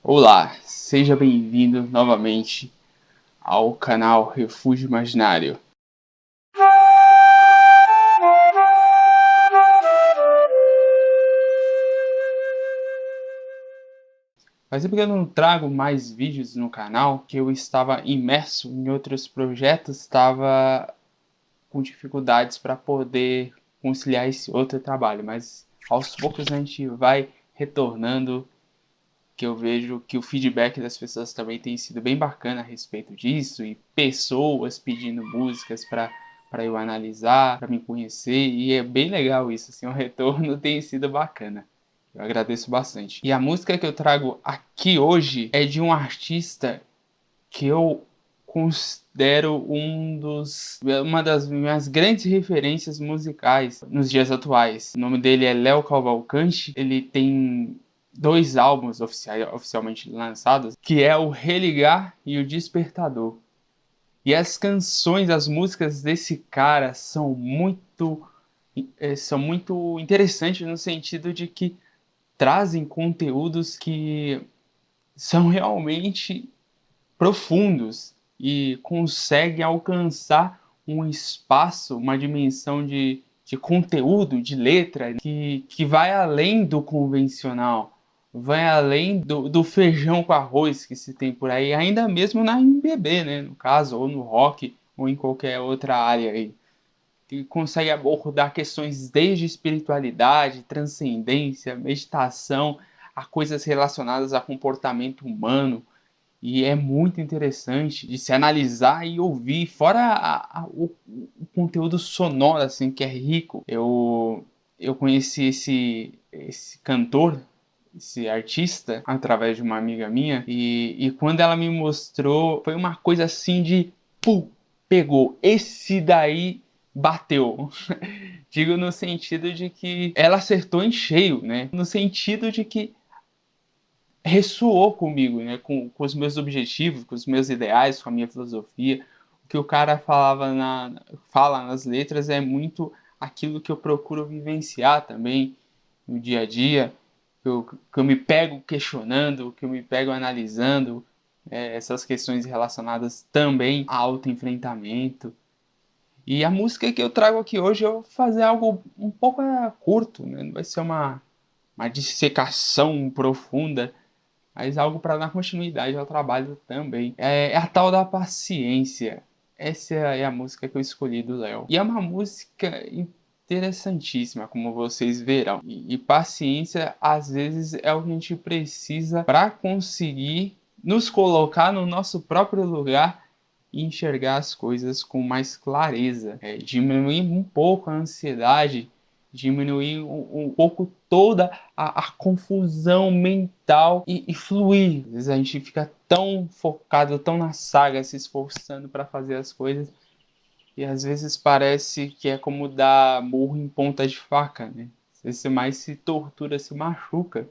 Olá, seja bem-vindo novamente ao canal Refúgio Imaginário. Faz tempo que eu não trago mais vídeos no canal, que eu estava imerso em outros projetos, estava com dificuldades para poder conciliar esse outro trabalho, mas aos poucos a gente vai retornando, que eu vejo que o feedback das pessoas também tem sido bem bacana a respeito disso, e pessoas pedindo músicas para eu analisar, para me conhecer, e é bem legal isso, assim, o retorno tem sido bacana. Eu agradeço bastante. E a música que eu trago aqui hoje é de um artista que eu considero uma das minhas grandes referências musicais nos dias atuais. O nome dele é Léo Cavalcante. Ele tem dois álbuns oficialmente lançados, que é o Religar e o Despertador. E as canções, as músicas desse cara são muito interessantes no sentido de que trazem conteúdos que são realmente profundos e conseguem alcançar um espaço, uma dimensão de conteúdo, de letra, que vai além do convencional, vai além do feijão com arroz que se tem por aí, ainda mesmo na MPB, né, no caso, ou no rock, ou em qualquer outra área aí. Que consegue abordar questões desde espiritualidade, transcendência, meditação, a coisas relacionadas a comportamento humano. E é muito interessante de se analisar e ouvir, fora o conteúdo sonoro, assim, que é rico. Eu conheci esse cantor, esse artista, através de uma amiga minha, e quando ela me mostrou, foi uma coisa assim de, pum, pegou, esse daí bateu. Digo no sentido de que ela acertou em cheio, né? No sentido de que ressoou comigo, né? Com os meus objetivos, com os meus ideais, com a minha filosofia. O que o cara fala nas letras é muito aquilo que eu procuro vivenciar também no dia a dia, que eu me pego questionando, que eu me pego analisando, essas questões relacionadas também a autoenfrentamento. E a música que eu trago aqui hoje, eu vou fazer algo um pouco curto, né? Não vai ser uma dissecação profunda, mas algo para dar continuidade ao trabalho também. É a tal da paciência. Essa é a música que eu escolhi do Léo. E é uma música interessantíssima, como vocês verão. E paciência, às vezes, é o que a gente precisa para conseguir nos colocar no nosso próprio lugar e enxergar as coisas com mais clareza. Diminuir um pouco a ansiedade, diminuir um pouco toda a confusão mental e fluir. Às vezes a gente fica tão focado, tão na saga, se esforçando para fazer as coisas, e às vezes parece que é como dar murro em ponta de faca, né? Você mais se tortura, se machuca.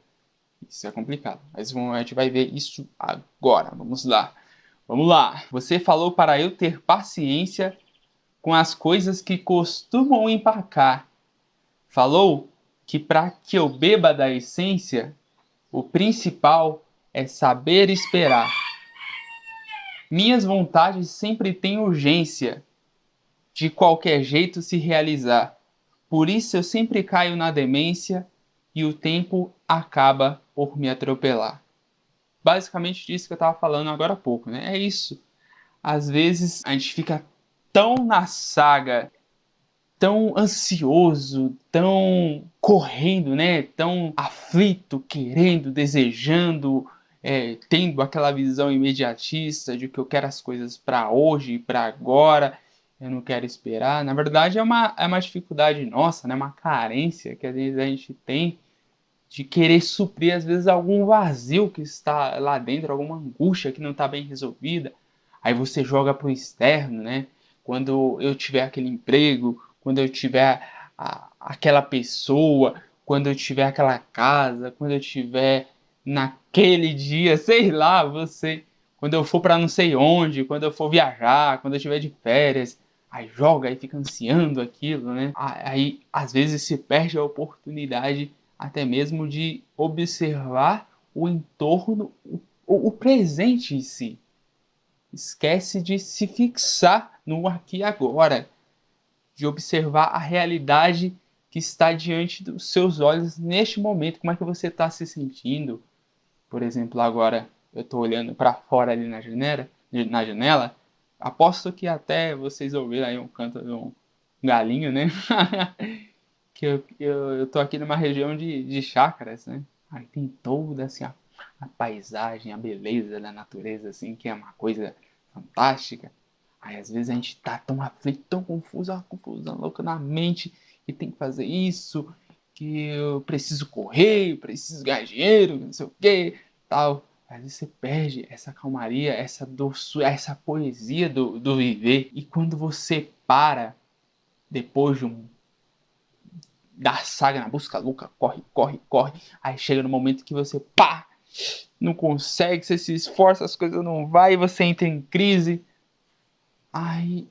Isso é complicado. Mas a gente vai ver isso agora. Vamos lá. Vamos lá. Você falou para eu ter paciência com as coisas que costumam empacar. Falou que para que eu beba da essência, o principal é saber esperar. Minhas vontades sempre têm urgência, de qualquer jeito se realizar. Por isso eu sempre caio na demência e o tempo acaba por me atropelar. Basicamente disso que eu estava falando agora há pouco, né? É isso. Às vezes a gente fica tão na saga, tão ansioso, tão correndo, né? Tão aflito, querendo, desejando, tendo aquela visão imediatista de que eu quero as coisas para hoje, para agora, eu não quero esperar. Na verdade, é uma dificuldade nossa, né? Uma carência que às vezes a gente tem de querer suprir, às vezes, algum vazio que está lá dentro, alguma angústia que não está bem resolvida. Aí você joga para o externo, né? Quando eu tiver aquele emprego, quando eu tiver aquela pessoa, quando eu tiver aquela casa, quando eu tiver naquele dia, sei lá, quando eu for para não sei onde, quando eu for viajar, quando eu tiver de férias, aí joga, aí fica ansiando aquilo, né? Aí às vezes se perde a oportunidade até mesmo de observar o entorno, o presente em si. Esquece de se fixar no aqui e agora, de observar a realidade que está diante dos seus olhos neste momento. Como é que você está se sentindo? Por exemplo, agora eu estou olhando para fora ali na janela. Aposto que até vocês ouviram aí um canto de um galinho, né? Que eu tô aqui numa região de chácaras, né? Aí tem toda assim a paisagem, a beleza da natureza, assim, que é uma coisa fantástica. Aí às vezes a gente tá tão aflito, tão confuso, uma confusão louca na mente, que tem que fazer isso, que eu preciso correr, eu preciso ganhar dinheiro, não sei o que, tal. Às vezes você perde essa calmaria, essa doçura, essa poesia do viver. E quando você para, depois de da saga na busca louca, corre, corre, corre. Aí chega no momento que você, pá, não consegue, você se esforça, as coisas não vai, você entra em crise. Aí,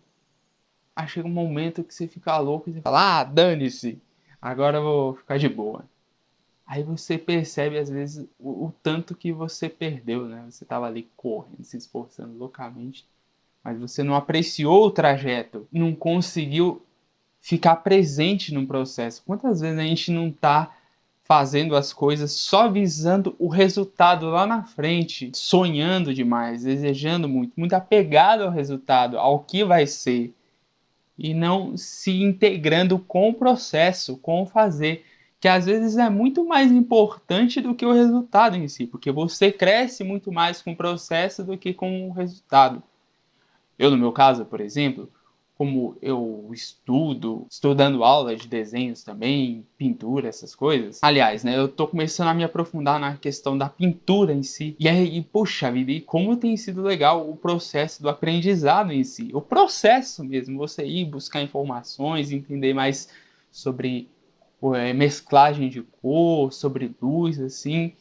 aí chega um momento que você fica louco e você fala, ah, dane-se, agora eu vou ficar de boa. Aí você percebe, às vezes, o tanto que você perdeu, né? Você tava ali correndo, se esforçando loucamente, mas você não apreciou o trajeto, não conseguiu ficar presente no processo. Quantas vezes a gente não está fazendo as coisas só visando o resultado lá na frente, sonhando demais, desejando muito, muito apegado ao resultado, ao que vai ser, e não se integrando com o processo, com o fazer, que às vezes é muito mais importante do que o resultado em si, porque você cresce muito mais com o processo do que com o resultado. Eu, no meu caso, por exemplo, como eu estou dando aulas de desenhos também, pintura, essas coisas. Aliás, né, eu tô começando a me aprofundar na questão da pintura em si. E aí, poxa vida, e como tem sido legal o processo do aprendizado em si. O processo mesmo, você ir buscar informações, entender mais sobre mesclagem de cor, sobre luz, assim.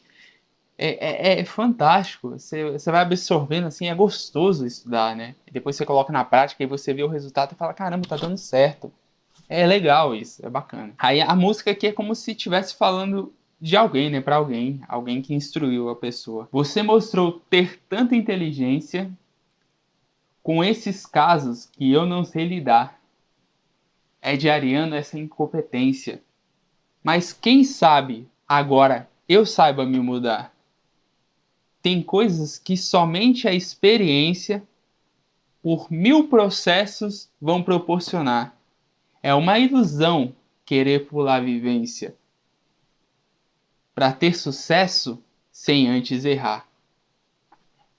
É fantástico, você vai absorvendo assim, é gostoso estudar, né? E depois você coloca na prática e você vê o resultado e fala, caramba, tá dando certo. É legal isso, é bacana. Aí a música aqui é como se estivesse falando de alguém, né? Pra alguém, alguém que instruiu a pessoa. Você mostrou ter tanta inteligência com esses casos que eu não sei lidar. É de Ariano essa incompetência. Mas quem sabe agora eu saiba me mudar. Tem coisas que somente a experiência, por 1000 processos, vão proporcionar. É uma ilusão querer pular a vivência para ter sucesso sem antes errar.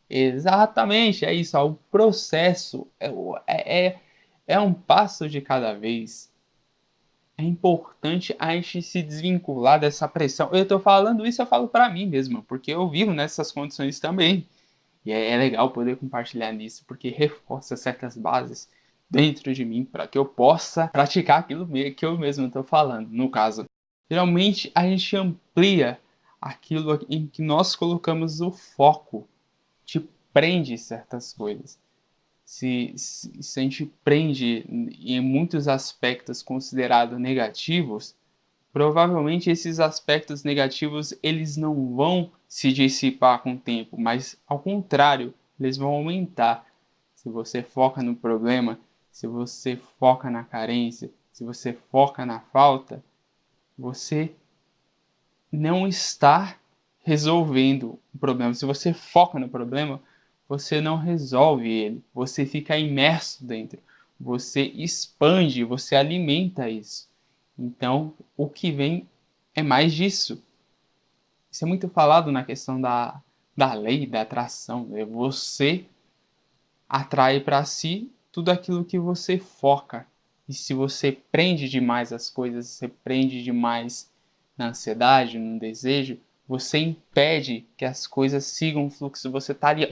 Exatamente, é isso. O processo é um passo de cada vez. É importante a gente se desvincular dessa pressão. Eu estou falando isso, eu falo para mim mesmo, porque eu vivo nessas condições também. E é legal poder compartilhar nisso, porque reforça certas bases dentro de mim para que eu possa praticar aquilo que eu mesmo estou falando. No caso, geralmente a gente amplia aquilo em que nós colocamos o foco, te prende certas coisas. Se a gente prende em muitos aspectos considerados negativos, provavelmente esses aspectos negativos eles não vão se dissipar com o tempo, mas ao contrário, eles vão aumentar. Se você foca no problema, se você foca na carência, se você foca na falta, você não está resolvendo o problema. Se você foca no problema, você não resolve ele. Você fica imerso dentro. Você expande, você alimenta isso. Então, o que vem é mais disso. Isso é muito falado na questão da lei da atração. Né? Você atrai para si tudo aquilo que você foca. E se você prende demais as coisas, você prende demais na ansiedade, no desejo, você impede que as coisas sigam o fluxo. Você está ali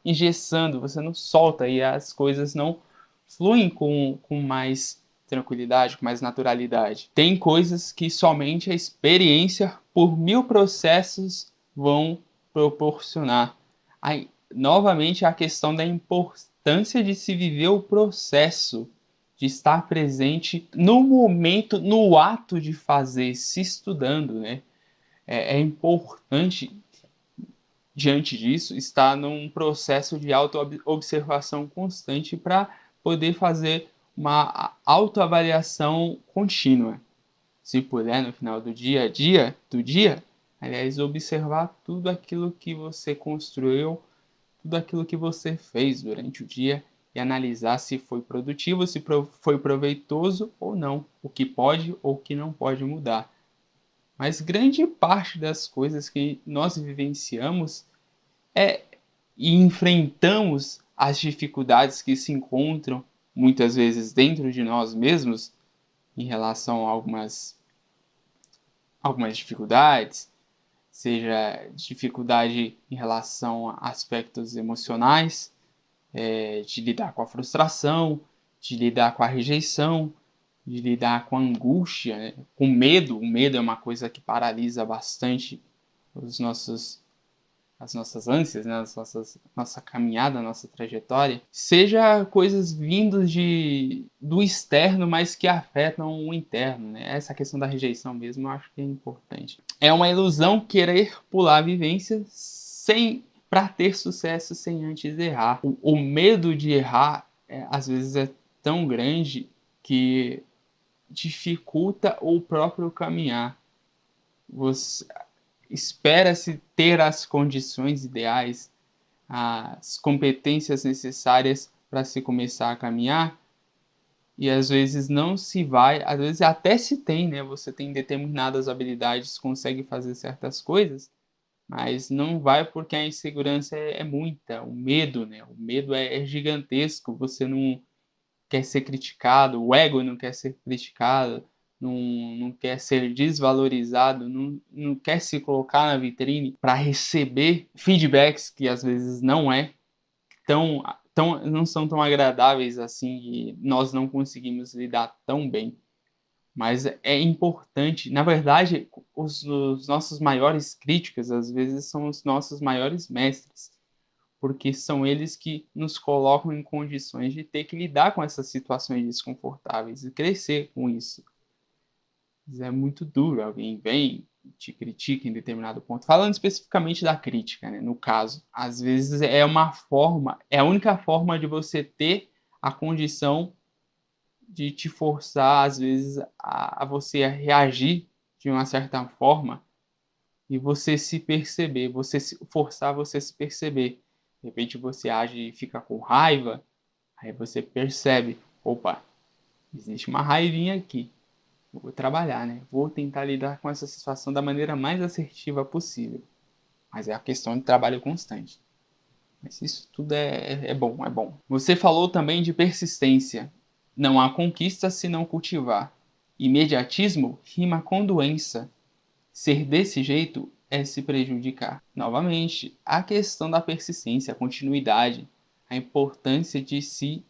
engessando, você não solta e as coisas não fluem com mais tranquilidade, com mais naturalidade. Tem coisas que somente a experiência por 1000 processos vão proporcionar. Aí, novamente, a questão da importância de se viver o processo, de estar presente no momento, no ato de fazer, se estudando, né? É importante diante disso, está num processo de auto-observação constante para poder fazer uma autoavaliação contínua. Se puder, no final do dia, aliás, observar tudo aquilo que você construiu, tudo aquilo que você fez durante o dia e analisar se foi produtivo, se foi proveitoso ou não, o que pode ou o que não pode mudar. Mas grande parte das coisas que nós vivenciamos é e enfrentamos as dificuldades que se encontram muitas vezes dentro de nós mesmos em relação a algumas dificuldades, seja dificuldade em relação a aspectos emocionais, de lidar com a frustração, de lidar com a rejeição, de lidar com a angústia, né? Com medo. O medo é uma coisa que paralisa bastante as nossas ânsias, né? Nossa caminhada, nossa trajetória. Seja coisas vindas do externo, mas que afetam o interno, né? Essa questão da rejeição mesmo eu acho que é importante. É uma ilusão querer pular a vivência para ter sucesso sem antes errar. O medo de errar, às vezes, é tão grande que dificulta o próprio caminhar. Você espera-se ter as condições ideais, as competências necessárias para se começar a caminhar, e às vezes não se vai, às vezes até se tem, né? Você tem determinadas habilidades, consegue fazer certas coisas, mas não vai porque a insegurança é muita, o medo, né? O medo é gigantesco, você não quer ser criticado, o ego não quer ser criticado, não quer ser desvalorizado, não quer se colocar na vitrine para receber feedbacks que às vezes não são tão agradáveis assim e nós não conseguimos lidar tão bem. Mas é importante, na verdade, os nossos maiores críticos às vezes são os nossos maiores mestres, porque são eles que nos colocam em condições de ter que lidar com essas situações desconfortáveis e crescer com isso. Mas é muito duro, alguém vem e te critica em determinado ponto. Falando especificamente da crítica, né, no caso, às vezes é a única forma de você ter a condição de te forçar, às vezes, a você reagir de uma certa forma e você se perceber, forçar você a se perceber. De repente você age e fica com raiva, aí você percebe, opa, existe uma raivinha aqui. Eu vou trabalhar, né? Vou tentar lidar com essa situação da maneira mais assertiva possível. Mas é a questão de trabalho constante. Mas isso tudo é bom, é bom. Você falou também de persistência. Não há conquista se não cultivar. Imediatismo rima com doença. Ser desse jeito é se prejudicar. Novamente, a questão da persistência, a continuidade, a importância de se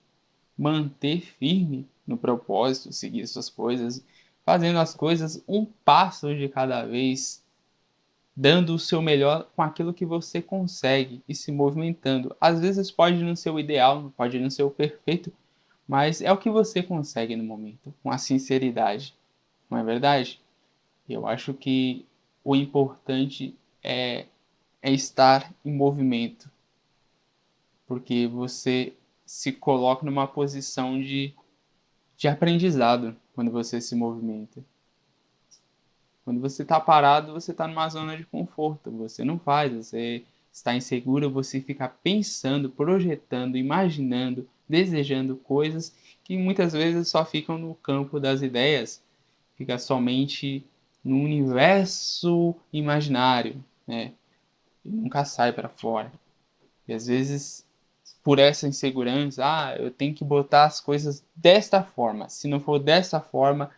manter firme no propósito, seguir suas coisas, fazendo as coisas um passo de cada vez, dando o seu melhor com aquilo que você consegue e se movimentando. Às vezes pode não ser o ideal, pode não ser o perfeito, mas é o que você consegue no momento, com a sinceridade, não é verdade? Eu acho que o importante é estar em movimento, porque você se coloca numa posição de aprendizado quando você se movimenta. Quando você está parado, você está numa zona de conforto, você não faz, você está inseguro, você fica pensando, projetando, imaginando, desejando coisas que muitas vezes só ficam no campo das ideias, fica somente no universo imaginário, né? E nunca sai para fora. E às vezes, por essa insegurança, eu tenho que botar as coisas desta forma. Se não for dessa forma,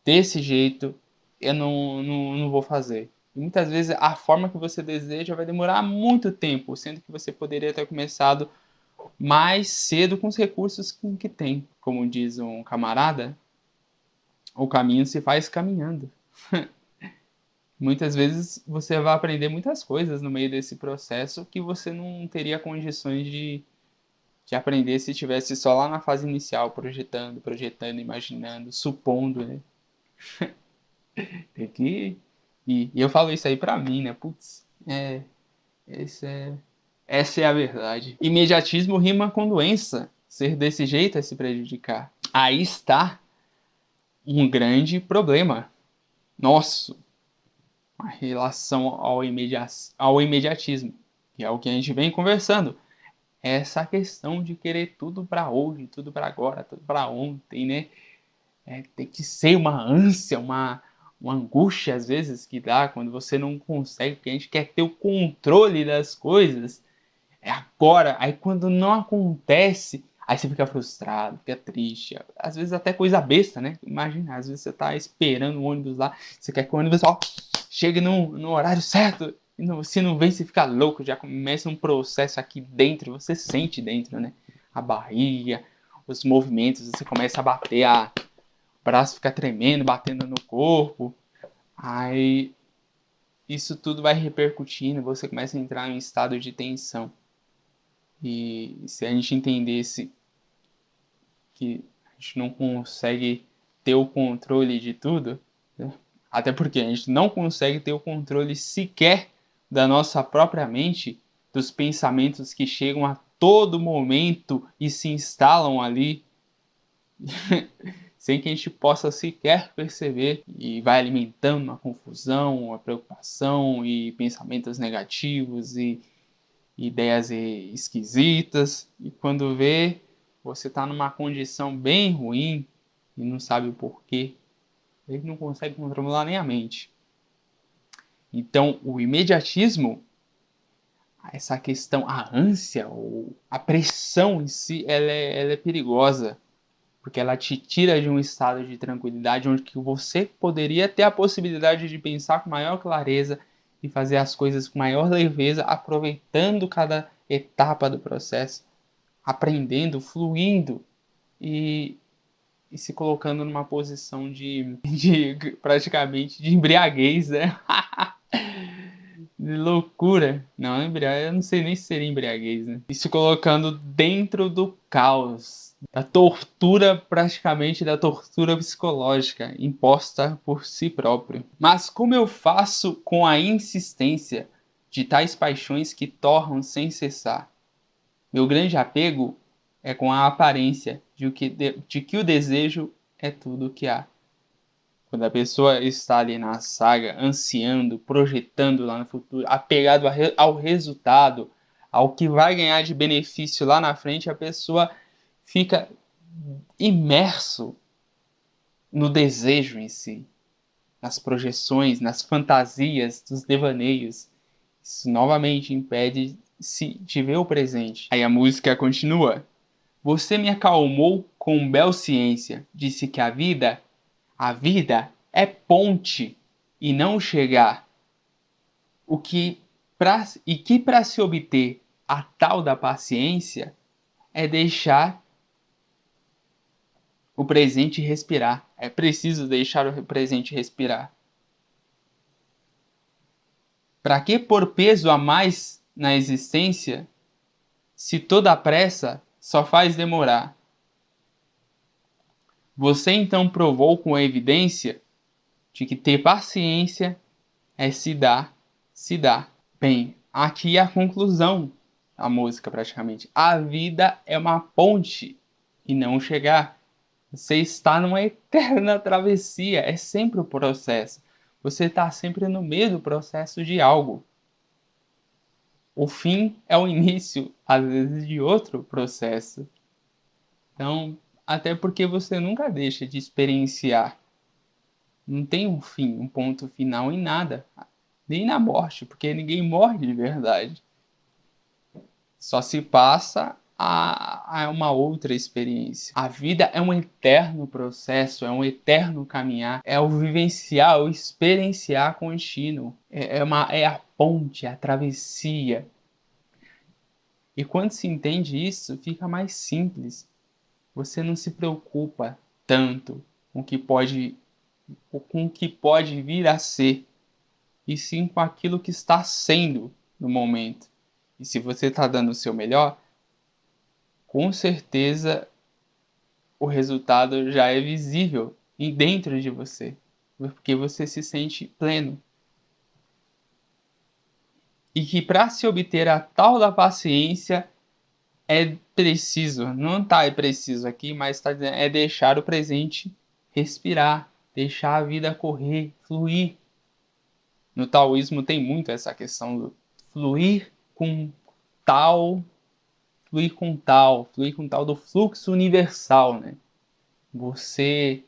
desse jeito, eu não vou fazer. E muitas vezes a forma que você deseja vai demorar muito tempo, sendo que você poderia ter começado mais cedo com os recursos que tem. Como diz um camarada, o caminho se faz caminhando. Muitas vezes você vai aprender muitas coisas no meio desse processo que você não teria condições de aprender se estivesse só lá na fase inicial, projetando, imaginando, supondo, né? Tem que... E eu falo isso aí pra mim, né? Putz, Esse é, essa é a verdade. Imediatismo rima com doença. Ser desse jeito é se prejudicar. Aí está um grande problema nosso, a relação ao imediatismo, que é o que a gente vem conversando. Essa questão de querer tudo para hoje, tudo para agora, tudo para ontem, né? Tem que ser uma ânsia, uma angústia às vezes que dá quando você não consegue, porque a gente quer ter o controle das coisas. É agora, aí quando não acontece, aí você fica frustrado, fica triste, às vezes até coisa besta, né? Imagina, às vezes você tá esperando o ônibus lá, você quer que o ônibus chegue no horário certo, e se não vem, você fica louco, já começa um processo aqui dentro, você sente dentro, né? A barriga, os movimentos, você começa a bater, o braço fica tremendo, batendo no corpo, aí isso tudo vai repercutindo, você começa a entrar em um estado de tensão. E se a gente entendesse que a gente não consegue ter o controle de tudo, né? Até porque a gente não consegue ter o controle sequer da nossa própria mente, dos pensamentos que chegam a todo momento e se instalam ali, sem que a gente possa sequer perceber, e vai alimentando uma confusão, uma preocupação e pensamentos negativos e ideias esquisitas, e quando vê, você está numa condição bem ruim e não sabe o porquê, ele não consegue controlar nem a mente. Então, o imediatismo, essa questão, a ânsia, ou a pressão em si, ela é perigosa, porque ela te tira de um estado de tranquilidade onde que você poderia ter a possibilidade de pensar com maior clareza e fazer as coisas com maior leveza, aproveitando cada etapa do processo, aprendendo, fluindo e, se colocando numa posição de praticamente de embriaguez, né? De loucura. Não, embriaguez, eu não sei nem se seria embriaguez, né? E se colocando dentro do caos, da tortura, praticamente da tortura psicológica imposta por si próprio. Mas como eu faço com a insistência de tais paixões que tornam sem cessar? Meu grande apego é com a aparência de que o desejo é tudo o que há. Quando a pessoa está ali na saga, ansiando, projetando lá no futuro, apegado ao resultado, ao que vai ganhar de benefício lá na frente, a pessoa fica imerso no desejo em si, nas projeções, nas fantasias, dos devaneios. Isso novamente impede-se de ver o presente. Aí a música continua. Você me acalmou com bel ciência, disse que a vida é ponte e não chegar. Que para se obter a tal da paciência é deixar o presente respirar. É preciso deixar o presente respirar. Para que pôr peso a mais na existência, se toda a pressa só faz demorar? Você então provou com evidência de que ter paciência é se dar. Bem, aqui é a conclusão da música praticamente. A vida é uma ponte e não chegar. Você está numa eterna travessia, é sempre o processo. Você está sempre no meio do processo de algo. O fim é o início, às vezes, de outro processo. Então, até porque você nunca deixa de experienciar. Não tem um fim, um ponto final em nada. Nem na morte, porque ninguém morre de verdade. Só se passa a uma outra experiência. A vida é um eterno processo, é um eterno caminhar, é o vivenciar, o experienciar contínuo. É a ponte, é a travessia. E quando se entende isso, fica mais simples. Você não se preocupa tanto com o que pode vir a ser, e sim com aquilo que está sendo no momento. E se você está dando o seu melhor, com certeza o resultado já é visível e dentro de você, porque você se sente pleno. E que para se obter a tal da paciência é preciso, não tá é preciso aqui, mas está dizendo, é deixar o presente respirar, deixar a vida correr, fluir. No taoísmo tem muito essa questão do fluir com tal, fluir com tal do fluxo universal, né? Você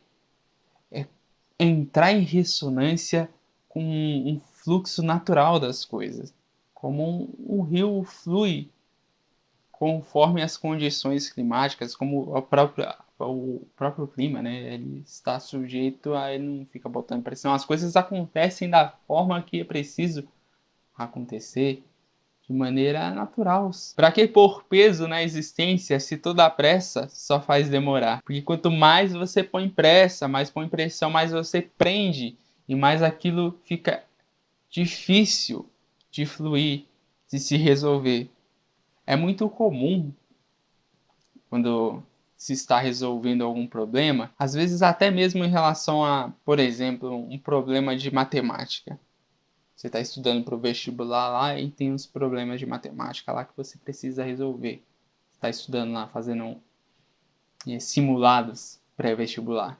entrar em ressonância com um fluxo natural das coisas, como um rio flui conforme as condições climáticas, como o próprio clima, né? Ele está sujeito a ele não fica botando pressão. As coisas acontecem da forma que é preciso acontecer, de maneira natural. Para que pôr peso na existência se toda a pressa só faz demorar? Porque quanto mais você põe pressa, mais põe pressão, mais você prende e mais aquilo fica difícil de fluir, de se resolver. É muito comum quando se está resolvendo algum problema, às vezes até mesmo em relação a, por exemplo, um problema de matemática. Você está estudando para o vestibular lá e tem uns problemas de matemática lá que você precisa resolver. Está estudando lá, fazendo simulados pré-vestibular.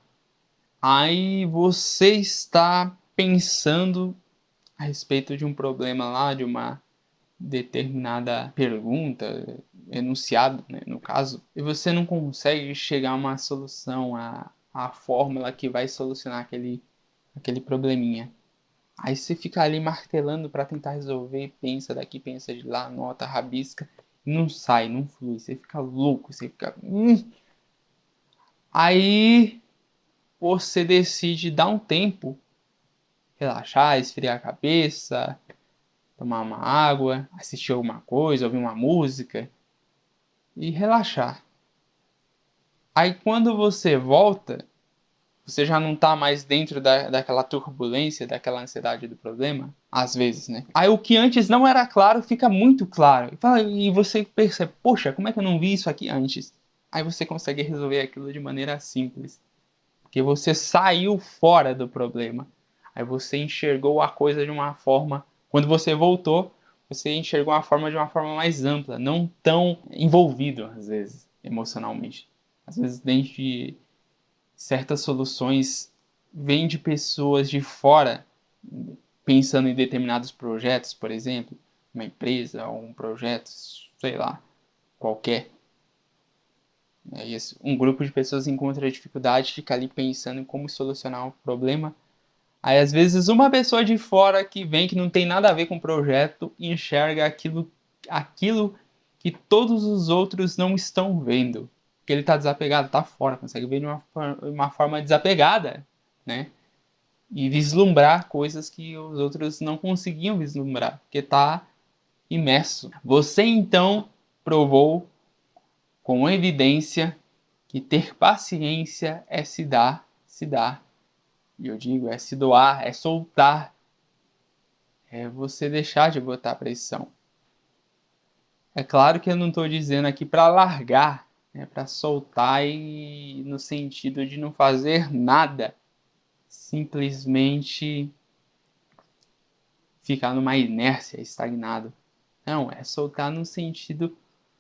Aí você está pensando a respeito de um problema lá, de uma determinada pergunta, enunciado, né, no caso, e você não consegue chegar a uma solução, a fórmula que vai solucionar aquele probleminha. Aí você fica ali martelando para tentar resolver, pensa daqui, pensa de lá, anota, rabisca, não sai, não flui, você fica louco, você fica. Aí você decide dar um tempo, relaxar, esfriar a cabeça, tomar uma água, assistir alguma coisa, ouvir uma música e relaxar. Aí quando você volta, você já não tá mais dentro daquela turbulência, daquela ansiedade do problema, às vezes, né? Aí o que antes não era claro fica muito claro. E você percebe, poxa, como é que eu não vi isso aqui antes? Aí você consegue resolver aquilo de maneira simples. Porque você saiu fora do problema. Aí você enxergou a coisa de uma forma. Quando você voltou, você enxergou a forma de uma forma mais ampla, não tão envolvido, às vezes, emocionalmente. Às vezes, dentro de certas soluções vêm de pessoas de fora, pensando em determinados projetos, por exemplo, uma empresa ou um projeto, sei lá, qualquer. Um grupo de pessoas encontra dificuldade, fica ali pensando em como solucionar o problema. Aí, às vezes, uma pessoa de fora que vem, que não tem nada a ver com o projeto, enxerga aquilo que todos os outros não estão vendo. Porque ele está desapegado, está fora, consegue ver de uma forma desapegada, né? E vislumbrar coisas que os outros não conseguiam vislumbrar, porque está imerso. Você, então, provou com evidência que ter paciência é se dar, se dar. E eu digo, é se doar, é soltar, é você deixar de botar pressão. É claro que eu não estou dizendo aqui para largar, né, para soltar e no sentido de não fazer nada, simplesmente ficar numa inércia, estagnado. Não, é soltar no sentido,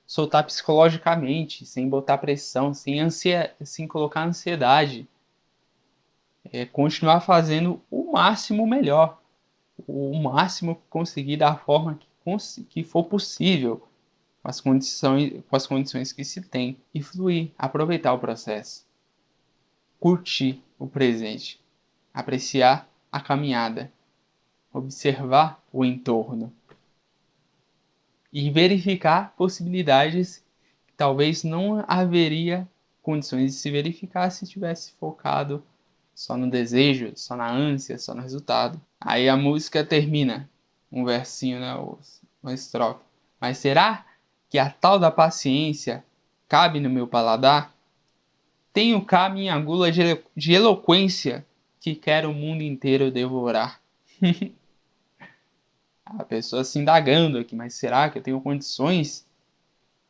soltar psicologicamente, sem botar pressão, sem colocar ansiedade. É continuar fazendo o máximo melhor, o máximo que conseguir da forma que for possível, com as condições que se tem, e fluir, aproveitar o processo, curtir o presente, apreciar a caminhada, observar o entorno e verificar possibilidades que talvez não haveria condições de se verificar se tivesse focado só no desejo, só na ânsia, só no resultado. Aí a música termina, um versinho, né, uma estrofe. Mas será que a tal da paciência cabe no meu paladar? Tenho cá minha gula de eloquência que quer o mundo inteiro devorar. A pessoa se indagando aqui, mas será que eu tenho condições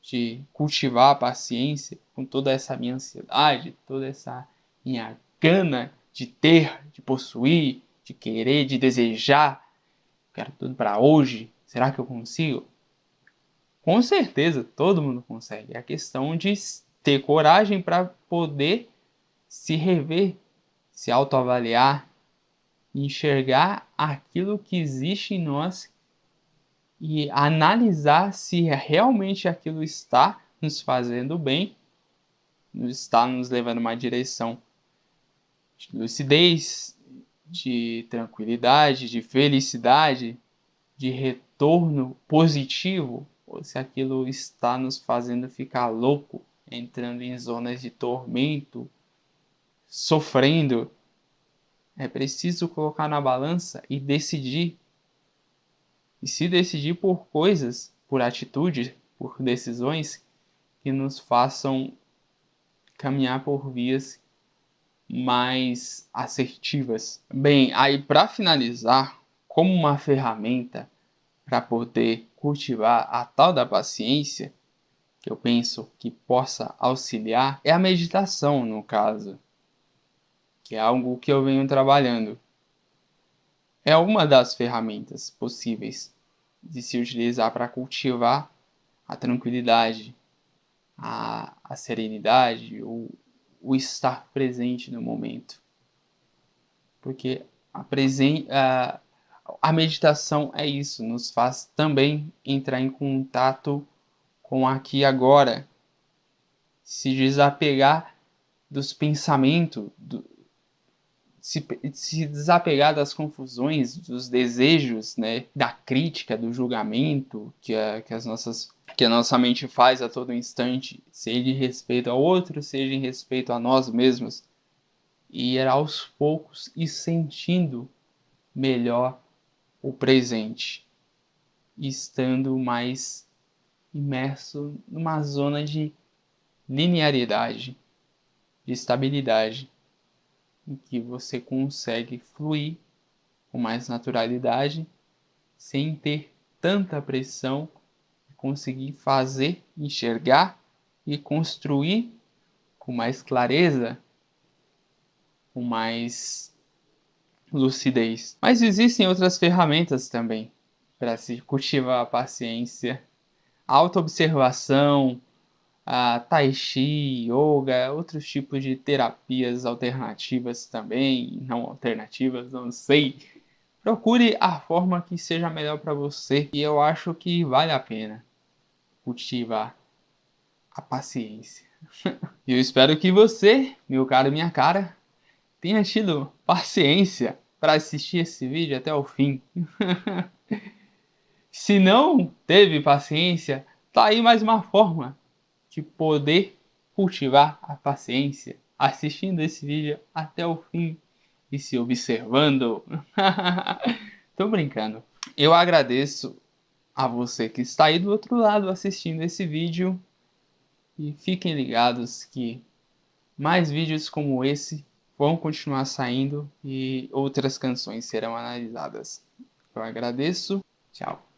de cultivar a paciência com toda essa minha ansiedade, toda essa minha gana de ter, de possuir, de querer, de desejar? Quero tudo para hoje. Será que eu consigo? Com certeza, todo mundo consegue. É a questão de ter coragem para poder se rever, se autoavaliar, enxergar aquilo que existe em nós e analisar se realmente aquilo está nos fazendo bem, está nos levando uma direção de lucidez, de tranquilidade, de felicidade, de retorno positivo, ou se aquilo está nos fazendo ficar louco, entrando em zonas de tormento, sofrendo. É preciso colocar na balança e decidir. E se decidir por coisas, por atitudes, por decisões que nos façam caminhar por vias mais assertivas. Bem, aí para finalizar, como uma ferramenta para poder cultivar a tal da paciência, que eu penso que possa auxiliar, é a meditação, no caso, que é algo que eu venho trabalhando. É uma das ferramentas possíveis de se utilizar para cultivar a tranquilidade, a serenidade, o estar presente no momento. Porque a meditação é isso, nos faz também entrar em contato com aqui e agora, se desapegar dos pensamentos, se desapegar das confusões, dos desejos, né, da crítica, do julgamento que a nossa mente faz a todo instante, seja em respeito ao outro, seja em respeito a nós mesmos, e ir aos poucos e sentindo melhor o presente, estando mais imerso numa zona de linearidade, de estabilidade, em que você consegue fluir com mais naturalidade, sem ter tanta pressão, conseguir fazer, enxergar e construir com mais clareza, com mais lucidez. Mas existem outras ferramentas também para se cultivar a paciência, a autoobservação, a tai chi, yoga, outros tipos de terapias alternativas também, não alternativas, não sei. Procure a forma que seja melhor para você e eu acho que vale a pena cultivar a paciência. E eu espero que você, meu caro e minha cara, tenha tido paciência para assistir esse vídeo até o fim. Se não teve paciência, tá aí mais uma forma de poder cultivar a paciência, assistindo esse vídeo até o fim e se observando. Tô brincando. Eu agradeço a você que está aí do outro lado assistindo esse vídeo e fiquem ligados que mais vídeos como esse vão continuar saindo e outras canções serão analisadas. Eu agradeço. Tchau.